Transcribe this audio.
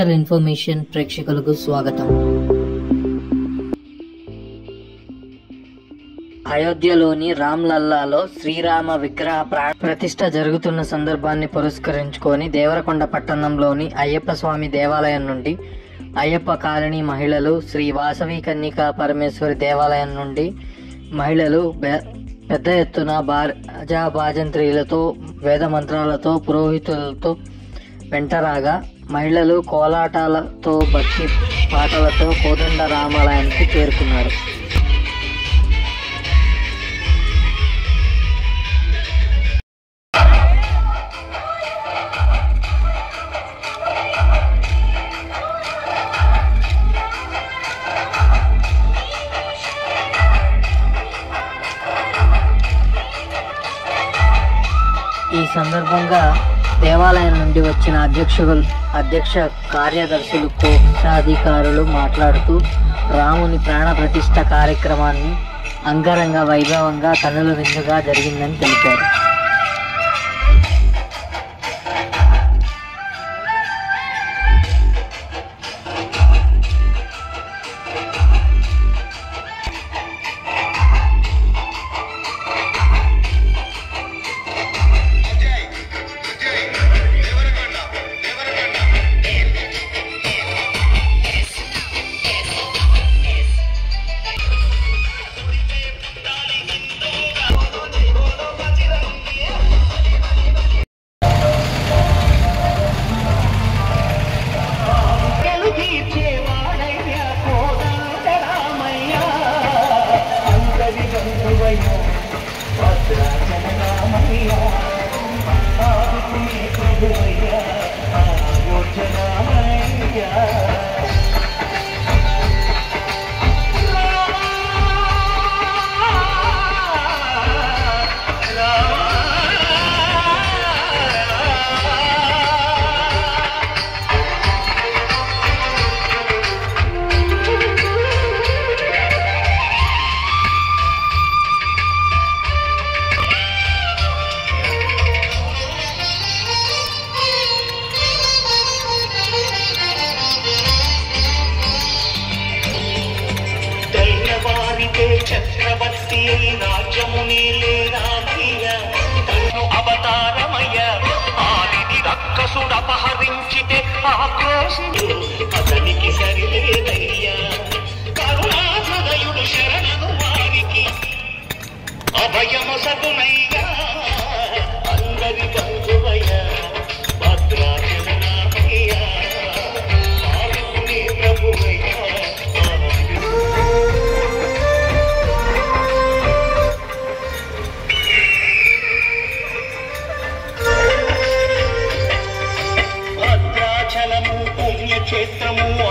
Digital information ప్రేక్షకులకు స్వాగతం. అయోధ్యలోని రామ్లల్లాలో శ్రీరామ విగ్రహ ప్రతిష్ఠ జరుగుతున్న సందర్భాన్ని పురస్కరించుకొని దేవరకొండ పట్టణంలోని అయ్యప్ప స్వామి దేవాలయం నుండి అయ్యప్ప కాలనీ మహిళలు, శ్రీ వాసవి కన్నికా పరమేశ్వరి దేవాలయం నుండి మహిళలు పెద్ద ఎత్తున బాజా బాజంత్రీలతో, వేద మంత్రాలతో, పురోహితులతో వెంటరాగా మహిళలు కోలాటాలతో, భక్తి పాటలతో కోదండ రామాలయానికి చేరుకున్నారు. ఈ సందర్భంగా దేవాలయం నుండి వచ్చిన అధ్యక్ష కార్యదర్శులు, కోశాధికారులు మాట్లాడుతూ రాముని ప్రాణ ప్రతిష్ఠ కార్యక్రమాన్ని అంగరంగ వైభవంగా కన్నుల విందుగా జరిగిందని తెలిపారు. చక్రవర్తి రాజ్యముని అవతారమయ్య ఆదిని రక్కసుడపహరించితే ఆక్రోశుడు అతనికి సరిలేదయ్యా. కరుణాహృదయుడు శరణను వారికి అభయమొసగునయ్యా. అందరి బంధువయ్యా భద్రాచలనామయ్యా, ఆదుకునే ప్రభువయ్యా. పుణ్యక్షేత్రము